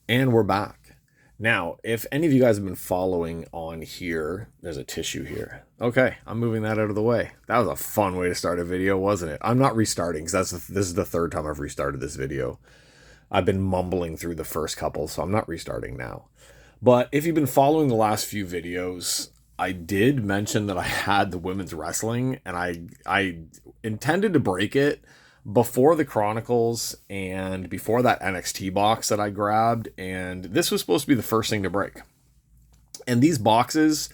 And we're back. Now, if any of you guys have been following on here, there's a tissue here. Okay, I'm moving that out of the way. That was a fun way to start a video, wasn't it? I'm not restarting because this is the third time I've restarted this video. I've been mumbling through the first couple, so I'm not restarting now. But if you've been following the last few videos, I did mention that I had the women's wrestling, and I intended to break it before the Chronicles and before that NXT box that I grabbed, and this was supposed to be the first thing to break. And these boxes,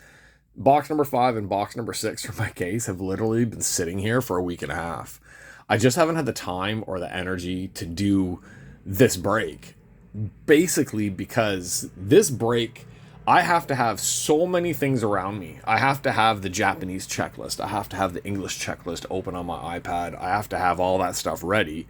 box number 5 and box number 6 for my case, have literally been sitting here for a week and a half. I just haven't had the time or the energy to do this break. Basically because this break, I have to have so many things around me. I have to have the Japanese checklist. I have to have the English checklist open on my iPad. I have to have all that stuff ready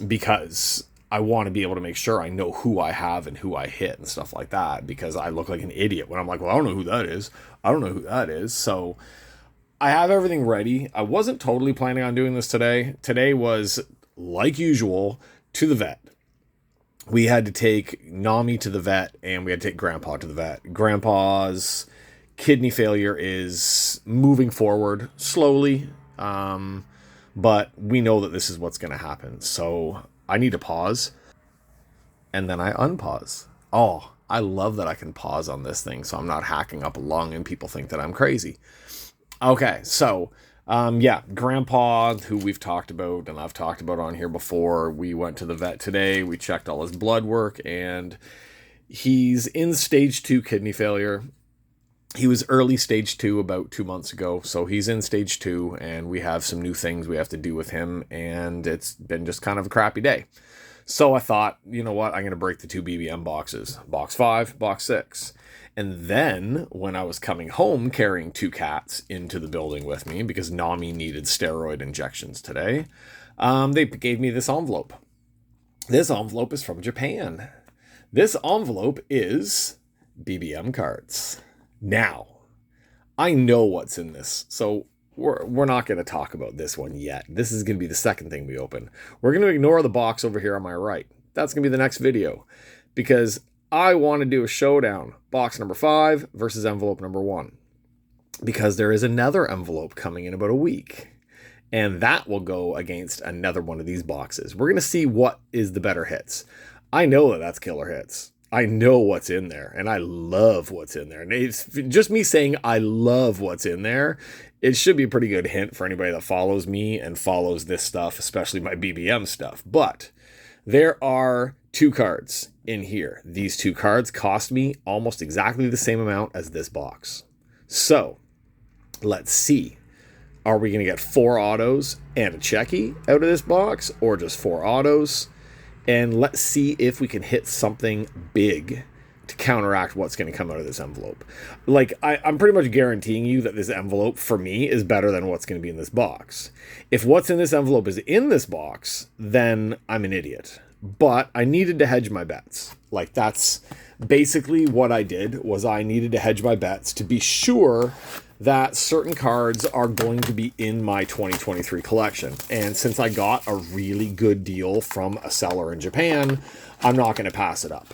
because I want to be able to make sure I know who I have and who I hit and stuff like that, because I look like an idiot when I'm like, well, I don't know who that is. I don't know who that is. So I have everything ready. I wasn't totally planning on doing this today. Today was, like usual, to the vet. We had to take Nami to the vet, and we had to take Grandpa to the vet. Grandpa's kidney failure is moving forward slowly, but we know that this is what's going to happen. So I need to pause, and then I unpause. Oh, I love that I can pause on this thing, so I'm not hacking up a lung and people think that I'm crazy. Okay, so yeah, Grandpa, who we've talked about and I've talked about on here before, we went to the vet today. We checked all his blood work, and he's in stage 2 kidney failure. He was early stage 2 about 2 months ago, so he's in stage 2, and we have some new things we have to do with him, and it's been just kind of a crappy day. So I thought, you know what, I'm going to break the 2 BBM boxes, box 5, box 6. And then when I was coming home carrying 2 cats into the building with me because Nami needed steroid injections today, they gave me this envelope. This envelope is from Japan. This envelope is BBM cards. Now, I know what's in this, so we're not going to talk about this one yet. This is going to be the second thing we open. We're going to ignore the box over here on my right. That's going to be the next video, because I want to do a showdown, box number 5 versus envelope number 1, because there is another envelope coming in about a week, and that will go against another one of these boxes. We're going to see what is the better hits. I know that that's killer hits. I know what's in there, and I love what's in there. And it's just me saying I love what's in there. It should be a pretty good hint for anybody that follows me and follows this stuff, especially my BBM stuff. But there are 2 cards in here. These 2 cards cost me almost exactly the same amount as this box. So let's see. Are we going to get 4 autos and a CHEKI out of this box, or just 4 autos? And let's see if we can hit something big to counteract what's going to come out of this envelope. Like, I'm pretty much guaranteeing you that this envelope, for me, is better than what's going to be in this box. If what's in this envelope is in this box, then I'm an idiot. But I needed to hedge my bets. Like, that's basically what I did, was I needed to hedge my bets to be sure that certain cards are going to be in my 2023 collection. And since I got a really good deal from a seller in Japan, I'm not going to pass it up.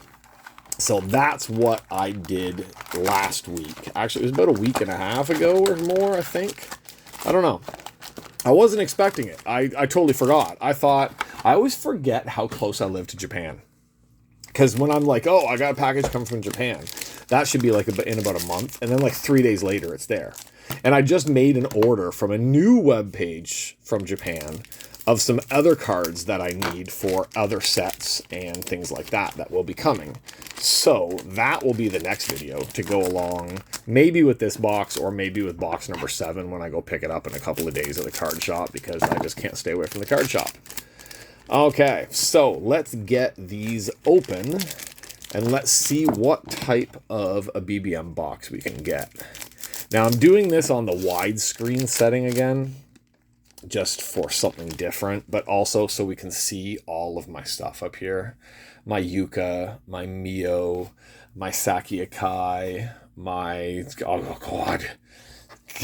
So that's what I did last week. Actually, it was about a week and a half ago or more, I think. I don't know. I wasn't expecting it. I totally forgot. I always forget how close I live to Japan. Because when I'm like, oh, I got a package coming from Japan, that should be like in about a month. And then like 3 days later, it's there. And I just made an order from a new web page from Japan of some other cards that I need for other sets and things like that that will be coming. So that will be the next video to go along, maybe with this box or maybe with box number 7 when I go pick it up in a couple of days at the card shop, because I just can't stay away from the card shop. Okay, so let's get these open and let's see what type of a BBM box we can get. Now I'm doing this on the widescreen setting again, just for something different, but also so we can see all of my stuff up here. My Yuka, my Mio, my Saki Akai, my, oh God,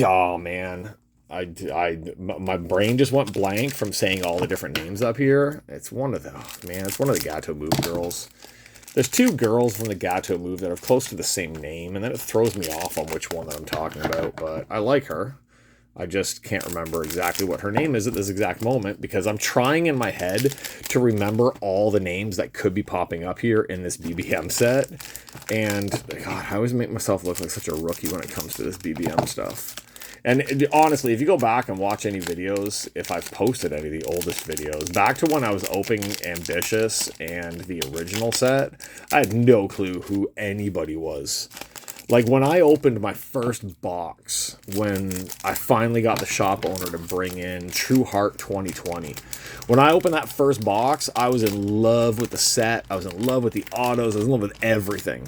oh man. My brain just went blank from saying all the different names up here. It's one of the, oh man, it's one of the Gato Move girls. There's two girls from the Gato move that are close to the same name, and then it throws me off on which one that I'm talking about, but I like her. I just can't remember exactly what her name is at this exact moment because I'm trying in my head to remember all the names that could be popping up here in this BBM set. And God, I always make myself look like such a rookie when it comes to this BBM stuff. And honestly, if you go back and watch any videos, if I've posted any of the oldest videos, back to when I was opening Ambitious and the original set, I had no clue who anybody was. Like, when I opened my first box, when I finally got the shop owner to bring in True Heart 2020, when I opened that first box, I was in love with the set, I was in love with the autos, I was in love with everything.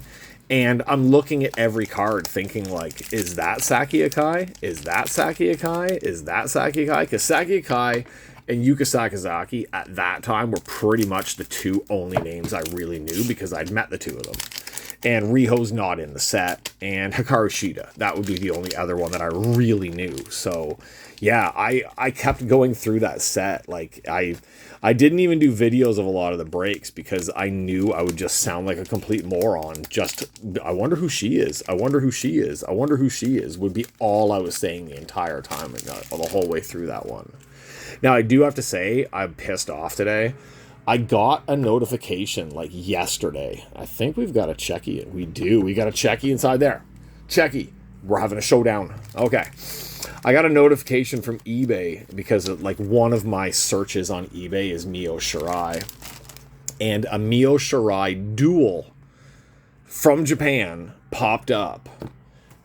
And I'm looking at every card thinking, like, is that Saki Akai? Is that Saki Akai? Is that Saki Akai? Because Saki Akai and Yuka Sakazaki at that time were pretty much the two only names I really knew because I'd met the two of them. And Riho's not in the set, and Hikaru Shida. That would be the only other one that I really knew. So, yeah, I kept going through that set. Like, I didn't even do videos of a lot of the breaks because I knew I would just sound like a complete moron. Just, I wonder who she is. I wonder who she is. I wonder who she is would be all I was saying the entire time and the whole way through that one. Now, I do have to say, I'm pissed off today. I got a notification like yesterday. I think we've got a CHEKI. We do. We got a CHEKI inside there. CHEKI. We're having a showdown. Okay. I got a notification from eBay because like one of my searches on eBay is Mio Shirai. And a Mio Shirai duel from Japan popped up.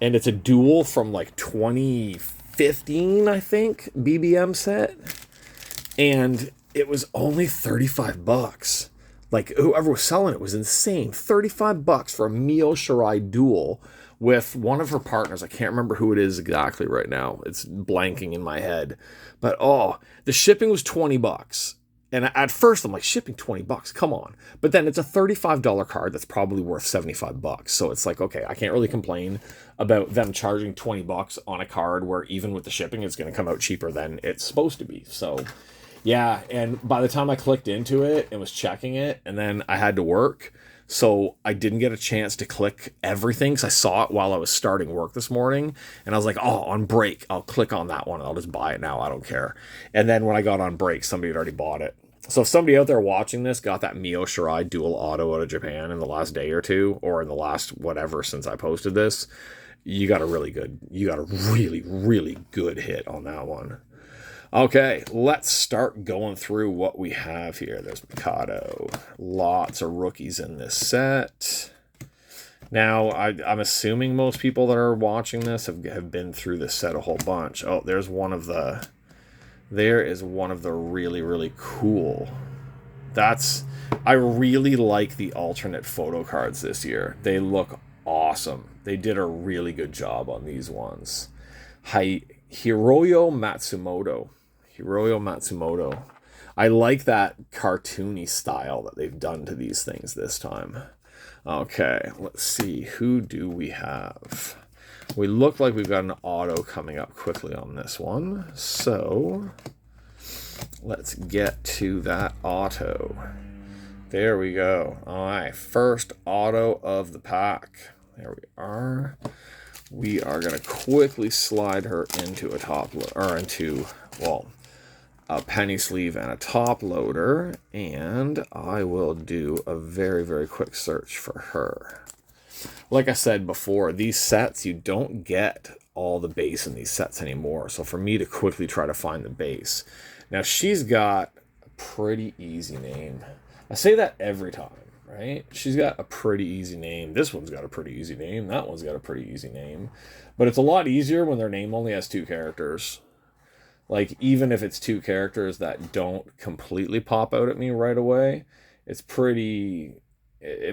And it's a duel from like 2015, I think, BBM set. And it was only 35 bucks. Like, whoever was selling it was insane. 35 bucks for a Mio Shirai duel with one of her partners. I can't remember who it is exactly right now. It's blanking in my head. But, oh, the shipping was 20 bucks. And at first, I'm like, shipping 20 bucks, come on. But then it's a $35 card that's probably worth 75 bucks. So it's like, okay, I can't really complain about them charging 20 bucks on a card where even with the shipping, it's going to come out cheaper than it's supposed to be. So, yeah, and by the time I clicked into it and was checking it, and then I had to work, so I didn't get a chance to click everything because I saw it while I was starting work this morning, and I was like, oh, on break, I'll click on that one, I'll just buy it now, I don't care. And then when I got on break, somebody had already bought it. So if somebody out there watching this got that Mio Shirai dual auto out of Japan in the last day or two, or in the last whatever since I posted this, you got a really, really good hit on that one. Okay, let's start going through what we have here. There's Mikado. Lots of rookies in this set. Now, I'm assuming most people that are watching this have been through this set a whole bunch. Oh, there is one of the really, really cool. I really like the alternate photo cards this year. They look awesome. They did a really good job on these ones. Hiroyo Matsumoto. I like that cartoony style that they've done to these things this time. Okay, let's see. Who do we have? We look like we've got an auto coming up quickly on this one. So let's get to that auto. There we go. All right, first auto of the pack. There we are. We are going to quickly slide her into a a penny sleeve and a top loader, and I will do a very, very quick search for her. Like I said before, these sets, you don't get all the base in these sets anymore, so for me to quickly try to find the base. Now, she's got a pretty easy name. I say that every time, right? She's got a pretty easy name. This one's got a pretty easy name. That one's got a pretty easy name. But it's a lot easier when their name only has 2 characters. Like, even if it's 2 characters that don't completely pop out at me right away, it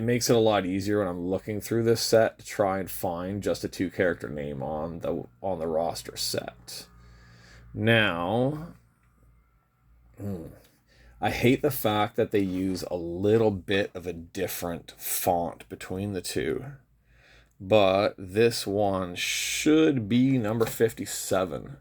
makes it a lot easier when I'm looking through this set to try and find just a 2-character name on the roster set. Now, I hate the fact that they use a little bit of a different font between the two. But this one should be number 57.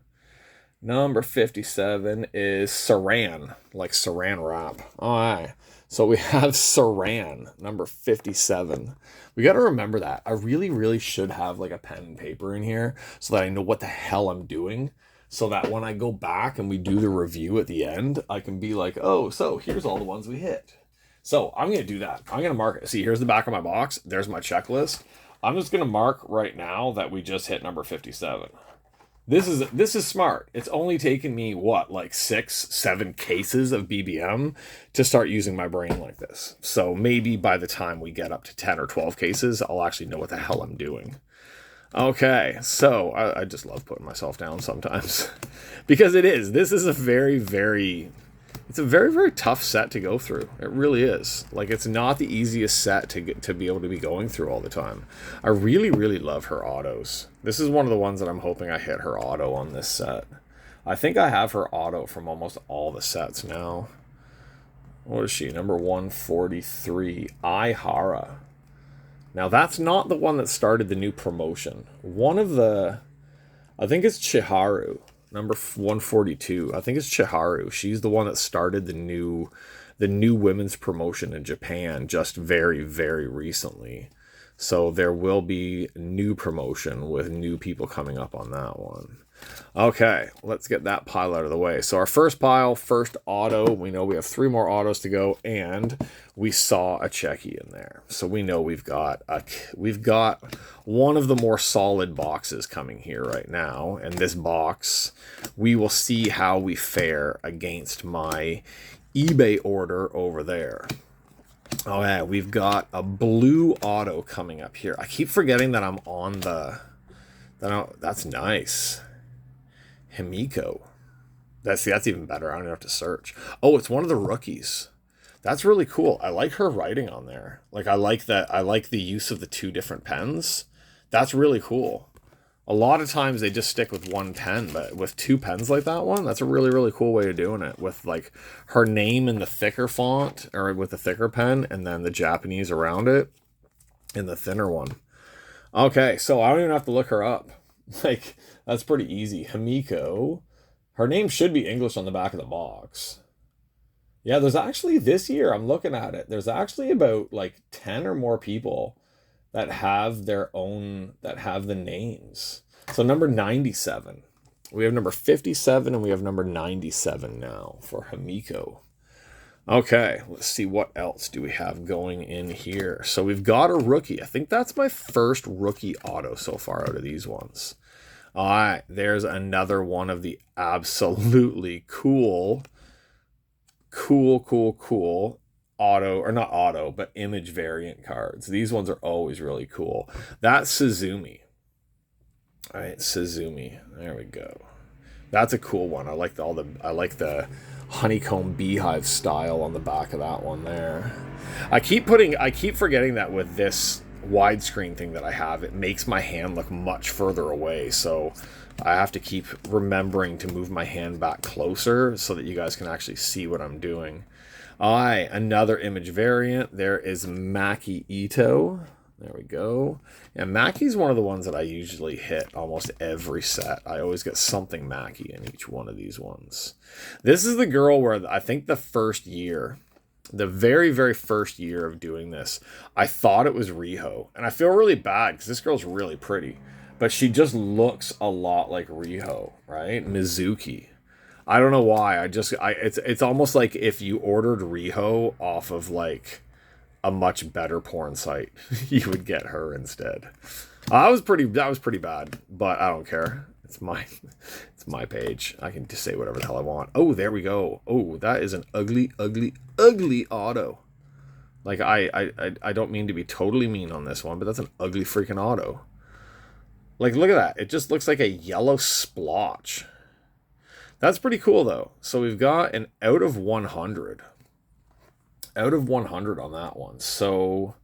Number 57 is Saran, like Saran wrap. All right. So we have Saran, number 57. We got to remember that. I really, really should have like a pen and paper in here so that I know what the hell I'm doing. So that when I go back and we do the review at the end, I can be like, oh, so here's all the ones we hit. So I'm going to do that. I'm going to mark it. See, here's the back of my box. There's my checklist. I'm just going to mark right now that we just hit number 57. This is smart. It's only taken me, what, like 6-7 cases of BBM to start using my brain like this. So maybe by the time we get up to 10 or 12 cases, I'll actually know what the hell I'm doing. Okay, so I just love putting myself down sometimes because this is a very, very tough set to go through. It really is. Like, it's not the easiest set to be able to be going through all the time. I really, really love her autos. This is one of the ones that I'm hoping I hit her auto on this set. I think I have her auto from almost all the sets now. What is she? Number 143, Ihara. Now, that's not the one that started the new promotion. I think it's Chiharu, number 142. I think it's Chiharu. She's the one that started the new women's promotion in Japan just very, very recently. So there will be new promotion with new people coming up on that one. Okay, let's get that pile out of the way. So our first pile, first auto, we know we have 3 more autos to go, and we saw a Cheki in there. So we know we've got one of the more solid boxes coming here right now. And this box, we will see how we fare against my eBay order over there. Oh yeah, we've got a blue auto coming up here. I keep forgetting that I'm on that's nice. Himiko. That's even better. I don't have to search. Oh, it's one of the rookies. That's really cool. I like her writing on there. Like, I like the use of the 2 different pens. That's really cool. A lot of times they just stick with 1 pen, but with 2 pens like that one, that's a really, really cool way of doing it. With like her name in the thicker font, or with the thicker pen, and then the Japanese around it in the thinner one. Okay, so I don't even have to look her up. Like, that's pretty easy. Himiko. Her name should be English on the back of the box. Yeah, there's actually, this year, I'm looking at it, there's actually about like 10 or more people that have their own, that have the names. So number 97. We have number 57 and we have number 97 now for Himiko. Okay, let's see what else do we have going in here. So we've got a rookie. I think that's my first rookie auto so far out of these ones. All right, there's another one of the absolutely cool auto, or not auto, but image variant cards. These ones are always really cool. That's Suzumi. All right, Suzumi. There we go. That's a cool one. I like the honeycomb beehive style on the back of that one there. I keep forgetting that with this widescreen thing that I have, it makes my hand look much further away. So I have to keep remembering to move my hand back closer so that you guys can actually see what I'm doing. Another image variant. There is Maki Ito. There we go. And Maki's one of the ones that I usually hit almost every set. I always get something Maki in each one of these ones. This is the girl where I think the very, very first year of doing this, I thought it was Riho. And I feel really bad because this girl's really pretty. But she just looks a lot like Riho, right? Mizuki. I don't know why. It's almost like if you ordered Riho off of like a much better porn site, you would get her instead. That was pretty bad, but I don't care. It's my page. I can just say whatever the hell I want. Oh, there we go. Oh, that is an ugly, ugly, ugly auto. Like, I don't mean to be totally mean on this one, but that's an ugly freaking auto. Like, look at that. It just looks like a yellow splotch. That's pretty cool, though. So we've got an out of 100. Out of 100 on that one. So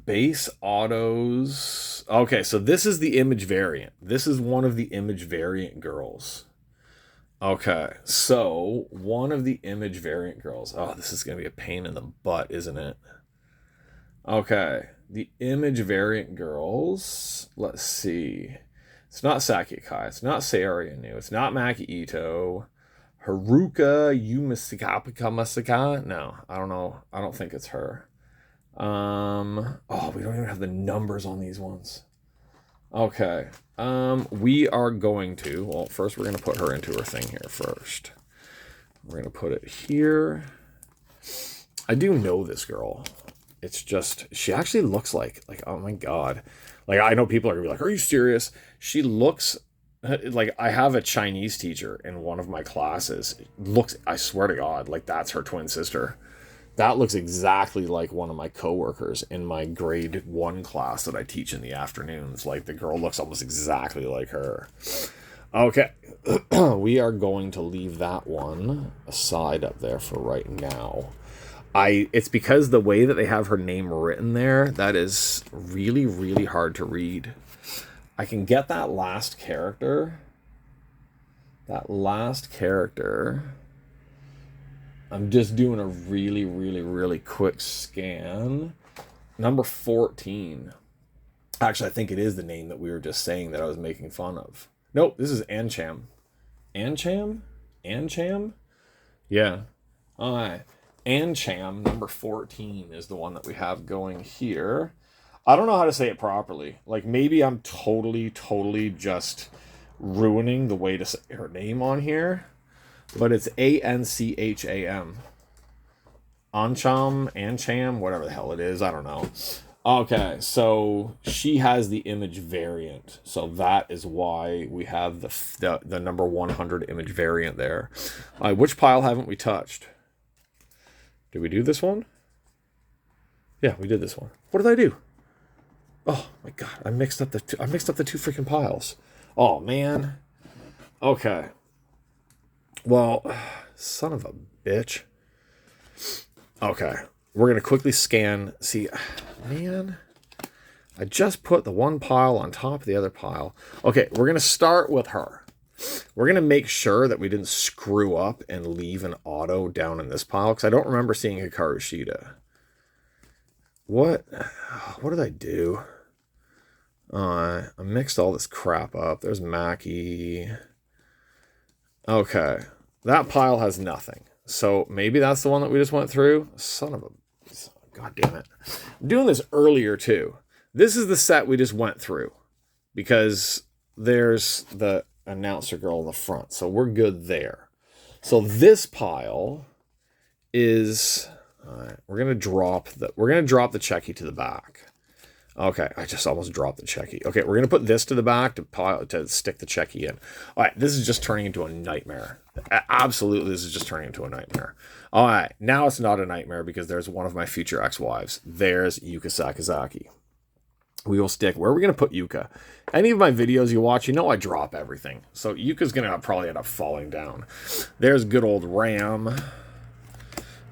base autos. Okay, so this is the image variant. This is one of the image variant girls. Okay, so one of the image variant girls. Oh, this is going to be a pain in the butt, isn't it? Okay, the image variant girls. Let's see. It's not Saki Kai. It's not Sayori Inu. It's not Maki Ito. Haruka Masaka. No, I don't know. I don't think it's her. Oh, we don't even have the numbers on these ones. Okay. We are going to, well, first we're going to put her into her thing here first. We're going to put it here. I do know this girl. It's just, she actually looks like, oh my God. Like, I know people are going to be like, are you serious? She looks like, I have a Chinese teacher in one of my classes. Looks, I swear to God, like that's her twin sister. That looks exactly like one of my coworkers in my grade 1 class that I teach in the afternoons. Like the girl looks almost exactly like her. Okay, we are going to leave that one aside up there for right now. It's because the way that they have her name written there, that is really, really hard to read. I can get that last character. I'm just doing a really, really, really quick scan. Number 14. Actually, I think it is the name that we were just saying that I was making fun of. Nope, this is Ancham. Ancham? Yeah. All right. Ancham, number 14, is the one that we have going here. I don't know how to say it properly. Like, maybe I'm totally just ruining the way to say her name on here. But it's Ancham. Ancham, whatever the hell it is. I don't know. Okay, so she has the image variant. So that is why we have the number 100 image variant there. Which pile haven't we touched? Did we do this one? Yeah, we did this one. What did I do? Oh my God, I mixed up the two freaking piles. Oh man. Okay. Well, son of a bitch. Okay. We're going to quickly scan. See, man, I just put the one pile on top of the other pile. Okay, we're going to start with her. We're going to make sure that we didn't screw up and leave an auto down in this pile, because I don't remember seeing Hikaru Shida. What did I do? I mixed all this crap up. There's Maki. Okay, that pile has nothing. So maybe that's the one that we just went through. Son of a... God damn it. I'm doing this earlier too. This is the set we just went through, because there's the announcer girl in the front. So we're good there. So this pile is... we're going to drop the CHEKI to the back. Okay, I just almost dropped the CHEKI. Okay, we're going to put this to the back to stick the CHEKI in. All right, this is just turning into a nightmare. Absolutely, this is just turning into a nightmare. All right, now it's not a nightmare because there's one of my future ex-wives. There's Yuka Sakazaki. We will stick. Where are we going to put Yuka? Any of my videos you watch, you know I drop everything. So Yuka's going to probably end up falling down. There's good old Ram.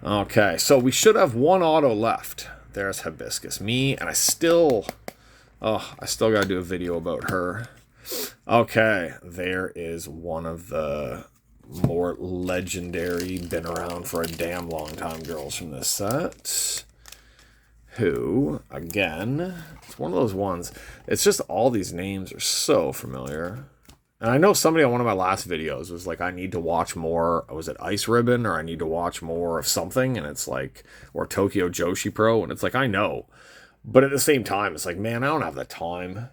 Okay, so we should have one auto left. There's Hibiscus. Me, and I still got to do a video about her. Okay, there is one of the more legendary, been around for a damn long time girls from this set. Who, again, it's one of those ones. It's just all these names are so familiar. And I know somebody on one of my last videos was like, I need to watch more, was it Ice Ribbon, or I need to watch more of something, and it's like, or Tokyo Joshi Pro, and it's like, I know. But at the same time, it's like, man, I don't have the time.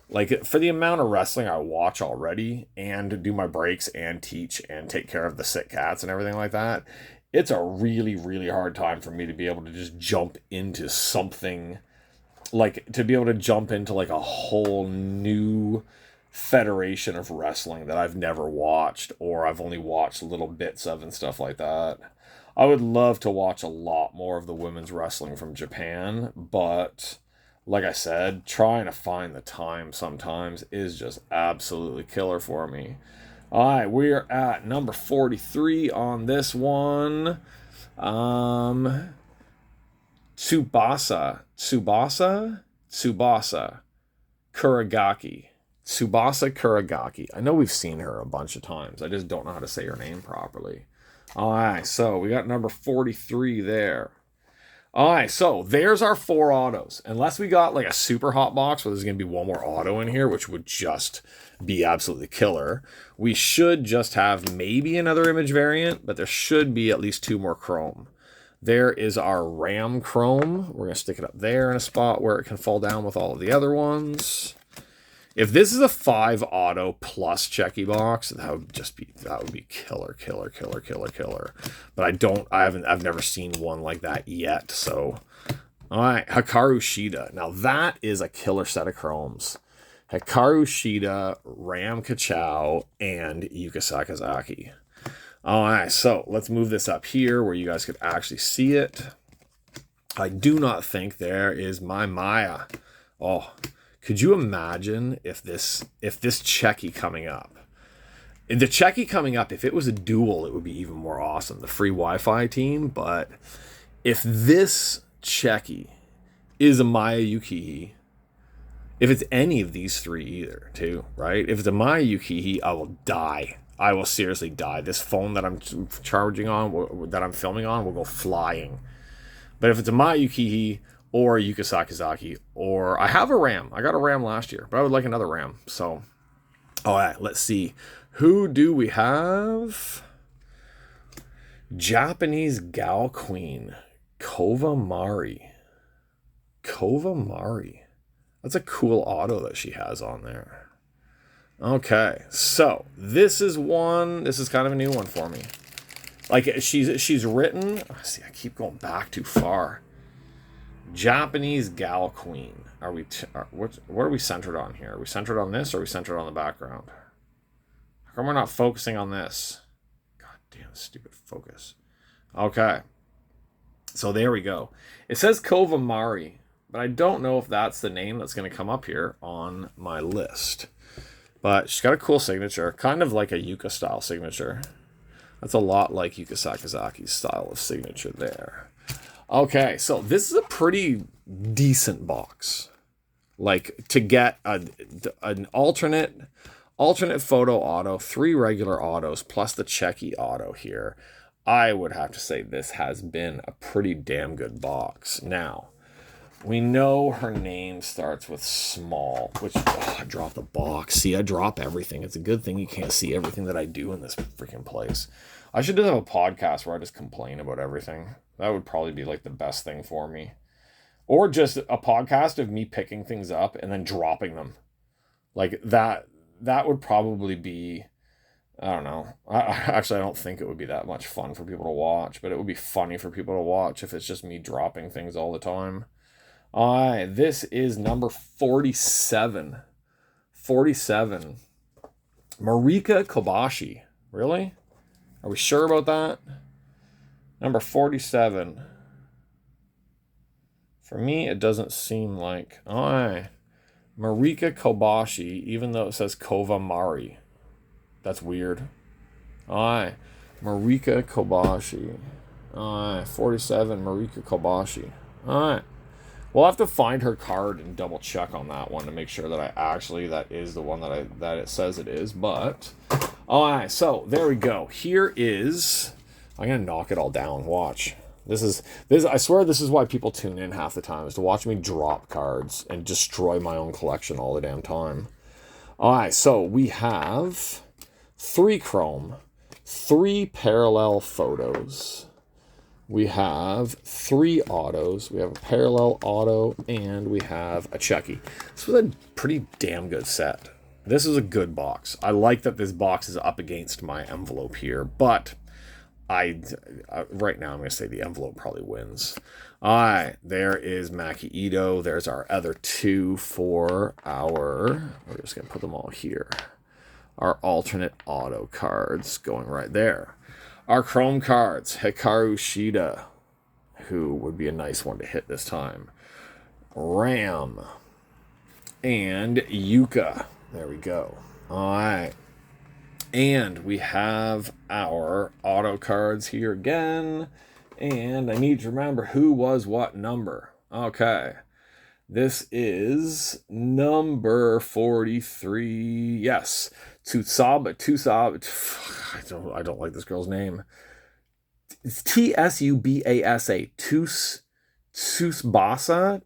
Like, for the amount of wrestling I watch already, and do my breaks, and teach, and take care of the sick cats and everything like that, it's a really, really hard time for me to be able to just jump into something, like, to be able to jump into, like, a whole new federation of wrestling that I've never watched, or I've only watched little bits of and stuff like that. I would love to watch a lot more of the women's wrestling from Japan, but like I said, trying to find the time sometimes is just absolutely killer for me. All right, we're at number 43 on this one. Tsubasa Kuragaki. Tsubasa Kuragaki. I know we've seen her a bunch of times. I just don't know how to say her name properly. All right, so we got number 43 there. All right, so there's our 4 autos. Unless we got like a super hot box where there's going to be one more auto in here, which would just be absolutely killer, we should just have maybe another image variant, but there should be at least 2 more chrome. There is our Ram chrome. We're going to stick it up there in a spot where it can fall down with all of the other ones. If this is a 5 auto plus CHEKI box, that would be killer. But I've never seen one like that yet. So, all right, Hikaru Shida. Now that is a killer set of chromes. Hikaru Shida, Ram Kachou, and Yuka Sakazaki. All right, so let's move this up here where you guys could actually see it. I do not think there is my Maya. Oh. Could you imagine if this CHEKI coming up? The CHEKI coming up, if it was a duel, it would be even more awesome. The free Wi-Fi team. But if this CHEKI is a Maya Yukihi, if it's any of these 3 either, too, right? If it's a Maya Yukihi, I will die. I will seriously die. This phone that I'm charging on, that I'm filming on, will go flying. But if it's a Maya Yukihi, or Yuka Sakazaki, or I have a Ram. I got a Ram last year, but I would like another Ram. So, all right, let's see. Who do we have? Japanese Gal Queen, Kova Mari. That's a cool auto that she has on there. Okay, so this is kind of a new one for me. Like she's written. See, I keep going back too far. Japanese Gal Queen. What are we centered on here? Are we centered on this, or are we centered on the background? How come we're not focusing on this? God damn, stupid focus. Okay. So there we go. It says Kova Mari, but I don't know if that's the name that's going to come up here on my list. But she's got a cool signature, kind of like a Yuka style signature. That's a lot like Yuka Sakazaki's style of signature there. Okay, so this is a pretty decent box. Like, to get an alternate photo auto, 3 regular autos, plus the CHEKI auto here, I would have to say this has been a pretty damn good box. Now, we know her name starts with small, which, I dropped the box. See, I drop everything. It's a good thing you can't see everything that I do in this freaking place. I should just have a podcast where I just complain about everything. That would probably be like the best thing for me. Or just a podcast of me picking things up and then dropping them. Like that would probably be, I don't know. Actually, I don't think it would be that much fun for people to watch, but it would be funny for people to watch if it's just me dropping things all the time. All right, this is number 47. 47. Marika Kobashi. Really? Are we sure about that? Number 47. For me, it doesn't seem like. All right. Marika Kobashi, even though it says Kova Mari. That's weird. All right. Marika Kobashi. All right. 47, Marika Kobashi. All right. We'll have to find her card and double check on that one to make sure that that is the one that it says it is. But, all right. So, there we go. Here is... I'm going to knock it all down. Watch. This I swear this is why people tune in half the time, is to watch me drop cards and destroy my own collection all the damn time. All right, so we have 3 chrome, 3 parallel photos. We have 3 autos. We have a parallel auto, and we have a CHEKI. This was a pretty damn good set. This is a good box. I like that this box is up against my envelope here, but... right now I'm going to say the envelope probably wins. All right, there is Maki Ito. There's our other 2 for we're just going to put them all here. Our alternate auto cards going right there. Our chrome cards, Hikaru Shida, who would be a nice one to hit this time. Ram and Yuka. There we go. All right. And we have our auto cards here again. And I need to remember who was what number. Okay. This is number 43. Yes. Tsubasa. I don't like this girl's name. It's Tsubasa. Tsubasa.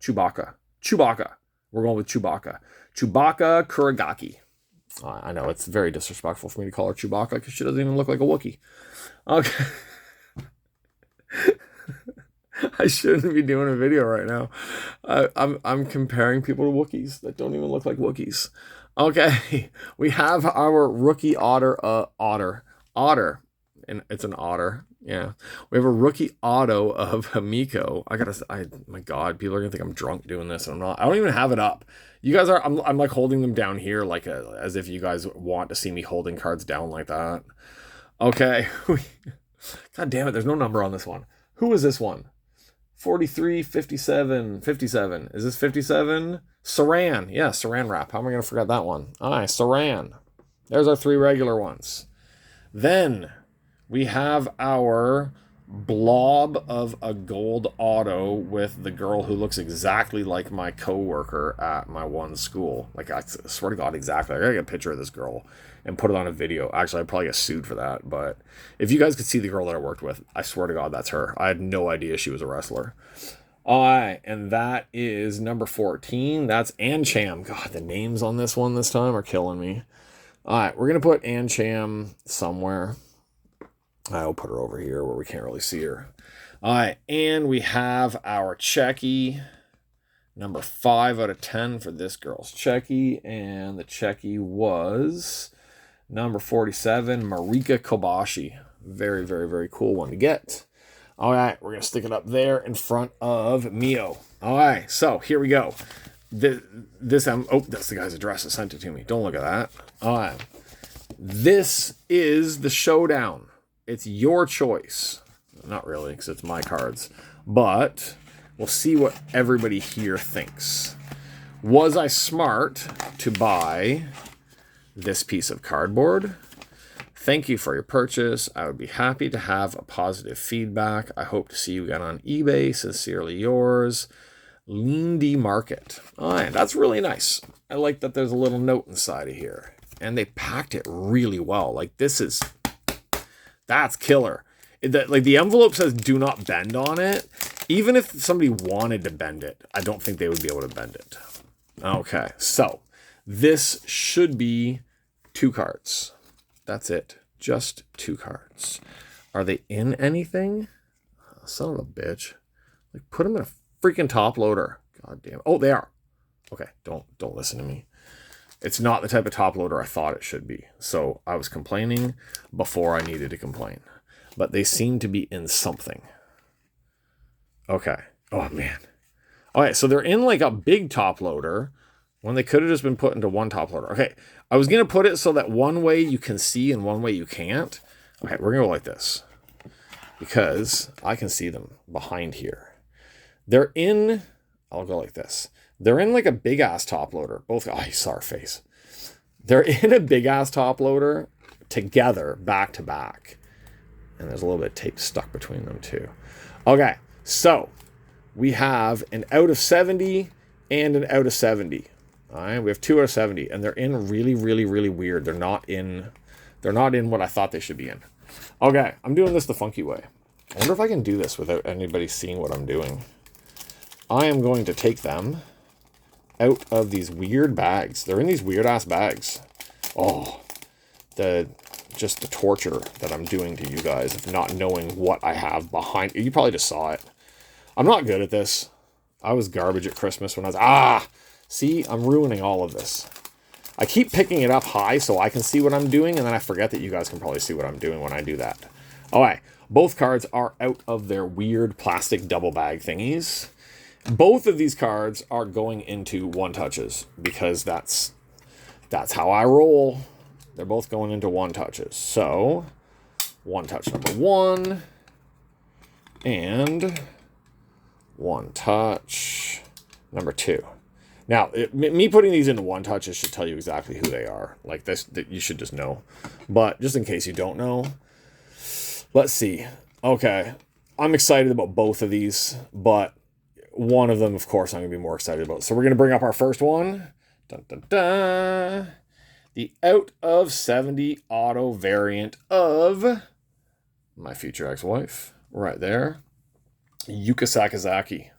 Chewbacca. We're going with Chewbacca. Chewbacca Kuragaki. I know it's very disrespectful for me to call her Chewbacca because she doesn't even look like a Wookiee. Okay. I shouldn't be doing a video right now. I'm comparing people to Wookiees that don't even look like Wookiees. Okay, we have our rookie otter, and it's an otter. Yeah, we have a rookie auto of Hamiko. My God, people are gonna think I'm drunk doing this, and I'm not. I don't even have it up. You guys are. I'm like holding them down here, like as if you guys want to see me holding cards down like that. Okay. God damn it, there's no number on this one. Who is this one? 43, 57, 57. Is this 57? Saran. Yeah, Saran wrap. How am I going to forget that one? All right, Saran. There's our 3 regular ones. Then we have our blob of a gold auto with the girl who looks exactly like my coworker at my one school. Like, I swear to God, exactly. I gotta get a picture of this girl and put it on a video. Actually, I'd probably get sued for that. But if you guys could see the girl that I worked with, I swear to God, that's her. I had no idea she was a wrestler. All right, and that is number 14. That's Ancham. God, the names on this one this time are killing me. All right, we're going to put Ancham somewhere. I'll put her over here where we can't really see her. All right, and we have our CHEKI, number 5 out of 10 for this girl's CHEKI, and the CHEKI was number 47, Marika Kobashi. Very, very, very cool one to get. All right, we're going to stick it up there in front of Mio. All right, so here we go. Oh, that's the guy's address that sent it to me. Don't look at that. All right, this is the showdown. It's your choice. Not really, because it's my cards. But we'll see what everybody here thinks. Was I smart to buy this piece of cardboard? Thank you for your purchase. I would be happy to have a positive feedback. I hope to see you again on eBay. Sincerely yours, Lindy Market. All right, that's really nice. I like that there's a little note inside of here. And they packed it really well. Like, that's killer. Like, the envelope says do not bend on it. Even if somebody wanted to bend it, I don't think they would be able to bend it. Okay, so this should be 2 cards. That's it. Just 2 cards. Are they in anything? Son of a bitch. Like, put them in a freaking top loader. God damn. Oh, they are. Okay, don't listen to me. It's not the type of top loader I thought it should be. So I was complaining before I needed to complain. But they seem to be in something. Okay. Oh, man. All right, so they're in like a big top loader when they could have just been put into one top loader. Okay, I was going to put it so that one way you can see and one way you can't. Okay, we're going to go like this because I can see them behind here. They're in, I'll go like this. They're in like a big ass top loader. Both, oh, you saw our face. They're in a big ass top loader together, back to back. And there's a little bit of tape stuck between them too. Okay, so we have an out of 70 and an out of 70. All right, we have 2 out of 70, and they're in really, really, really weird. They're not in what I thought they should be in. Okay, I'm doing this the funky way. I wonder if I can do this without anybody seeing what I'm doing. I am going to take them out of these weird bags. They're in these weird ass bags. Oh, just the torture that I'm doing to you guys of not knowing what I have behind. You probably just saw it. I'm not good at this. I was garbage at Christmas when I was, see, I'm ruining all of this. I keep picking it up high so I can see what I'm doing, and then I forget that you guys can probably see what I'm doing when I do that. All right, both cards are out of their weird plastic double bag thingies. Both of these cards are going into one touches because that's how I roll. They're both going into one touches. So, one touch number 1 and one touch number 2. Now, me putting these into one touches should tell you exactly who they are. Like this, you should just know. But just in case you don't know, let's see. Okay, I'm excited about both of these, but one of them, of course, I'm going to be more excited about. So we're going to bring up our first one. Dun, dun, dun. The out of 70 auto variant of my future ex-wife. Right there. Yuka Sakazaki.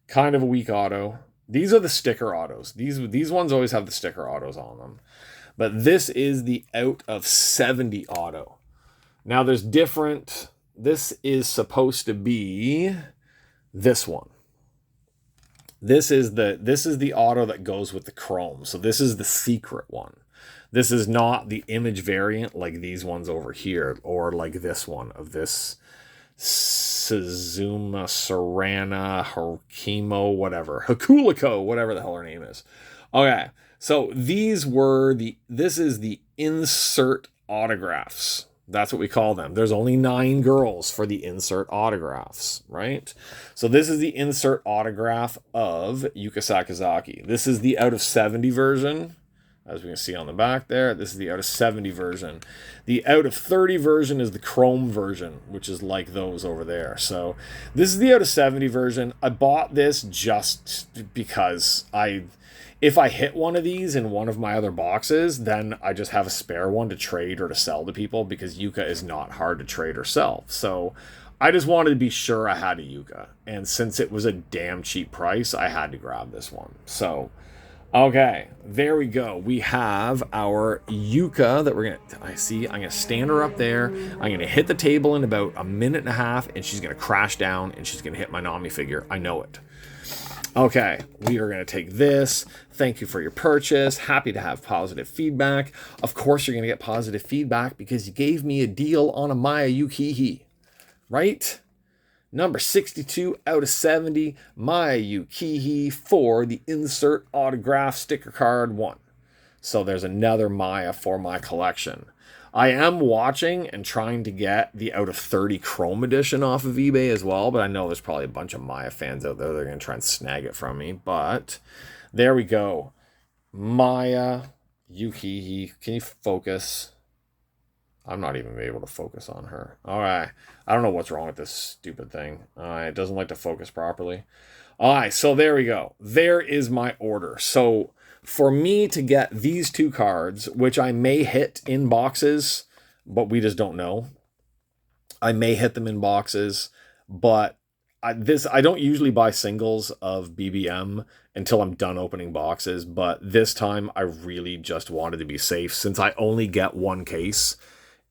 Kind of a weak auto. These are the sticker autos. These ones always have the sticker autos on them. But this is the out of 70 auto. Now there's different. This is supposed to be this one. This is the auto that goes with the chrome. So this is the secret one. This is not the image variant like these ones over here, or like this one of this Suzuma, Serana, Hakimo, whatever. Hakuliko, whatever the hell her name is. Okay, so this is the insert autographs. That's what we call them. There's only 9 girls for the insert autographs, right? So this is the insert autograph of Yuka Sakazaki. This is the out of 70 version. As we can see on the back there, this is the out of 70 version. The out of 30 version is the chrome version, which is like those over there. So this is the out of 70 version. I bought this just because if I hit one of these in one of my other boxes, then I just have a spare one to trade or to sell to people, because Yuka is not hard to trade or sell. So I just wanted to be sure I had a Yuka. And since it was a damn cheap price, I had to grab this one. So okay, there we go. We have our Yuka that I'm going to stand her up there. I'm going to hit the table in about a minute and a half, and she's going to crash down, and she's going to hit my Nami figure. I know it. Okay, we are going to take this. Thank you for your purchase. Happy to have positive feedback. Of course, you're going to get positive feedback because you gave me a deal on a Maya Yukihi, right? Number 62 out of 70, Maya Yukihi for the insert autograph sticker card 1. So there's another Maya for my collection. I am watching and trying to get the out of 30 Chrome edition off of eBay as well, but I know there's probably a bunch of Maya fans out there that are going to try and snag it from me. But there we go. Maya Yukihi. Can you focus? I'm not even able to focus on her. All right. I don't know what's wrong with this stupid thing. It doesn't like to focus properly. All right. So there we go. There is my order. So for me to get these 2 cards, which I may hit in boxes, but we just don't know. I may hit them in boxes, but I don't usually buy singles of BBM until I'm done opening boxes. But this time I really just wanted to be safe, since I only get 1 case.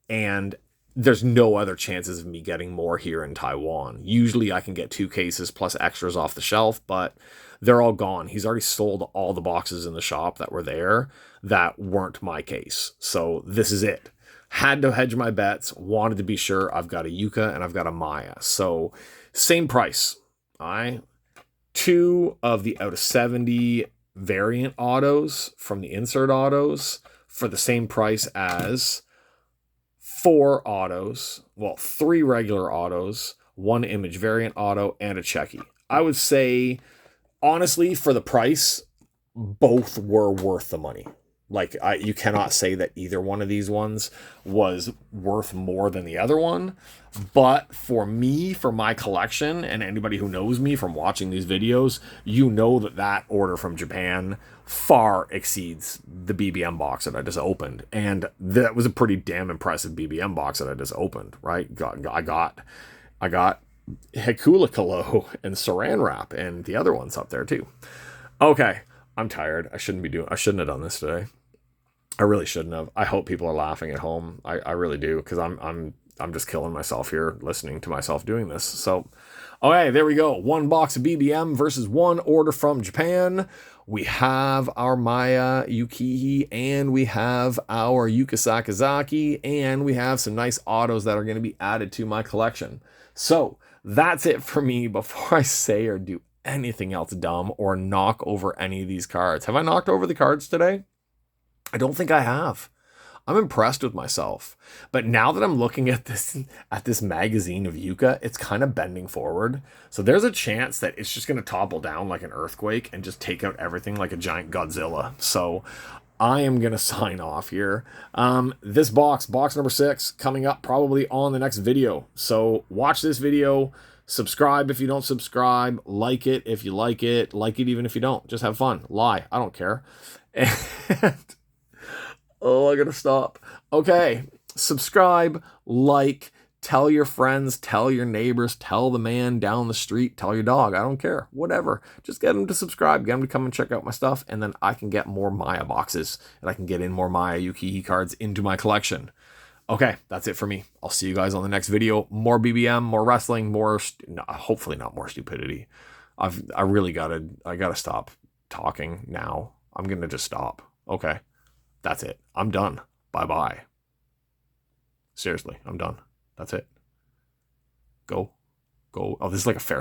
And there's no other chances of me getting more here in Taiwan. Usually I can get 2 cases plus extras off the shelf, but they're all gone. He's already sold all the boxes in the shop that were there that weren't my case. So this is it. Had to hedge my bets. Wanted to be sure. I've got a Yuka and I've got a Maya. So same price. All right. 2 of the out of 70 variant autos from the insert autos for the same price as 4 autos, well, 3 regular autos, 1 image variant auto, and a CHEKI. I would say, honestly, for the price, both were worth the money. Like, you cannot say that either one of these ones was worth more than the other one. But for me, for my collection, and anybody who knows me from watching these videos, you know that order from Japan far exceeds the BBM box that I just opened. And that was a pretty damn impressive BBM box that I just opened, right? I got Hekulikalo and Saran Wrap and the other ones up there too. Okay. I'm tired. I shouldn't have done this today. I really shouldn't have. I hope people are laughing at home. I really do, because I'm just killing myself here listening to myself doing this. So, okay, there we go. 1 box of BBM versus 1 order from Japan. We have our Maya Yukihi, and we have our Yuka Sakazaki, and we have some nice autos that are going to be added to my collection. So that's it for me. Before I say or do anything else dumb or knock over any of these cards. Have I knocked over the cards today? I don't think I have. I'm impressed with myself. But now that I'm looking at this magazine of Yuka, it's kind of bending forward. So there's a chance that it's just going to topple down like an earthquake and just take out everything like a giant Godzilla. So I am going to sign off here. This box number 6, coming up probably on the next video. So watch this video. Subscribe if you don't subscribe. Like it if you like it. Like it even if you don't. Just have fun. Lie. I don't care. And oh, I gotta stop. Okay. Subscribe, like, Tell your friends, tell your neighbors, tell the man down the street, tell your dog. I don't care. Whatever. Just get them to subscribe. Get them to come and check out my stuff. And then I can get more Maya boxes. And I can get in more Maya Yukihi cards into my collection. Okay, that's it for me. I'll see you guys on the next video. More BBM, more wrestling, more... hopefully not more stupidity. I gotta stop talking now. I'm gonna just stop. Okay. That's it. I'm done. Bye-bye. Seriously, I'm done. That's it. Go. Oh, this is like a fair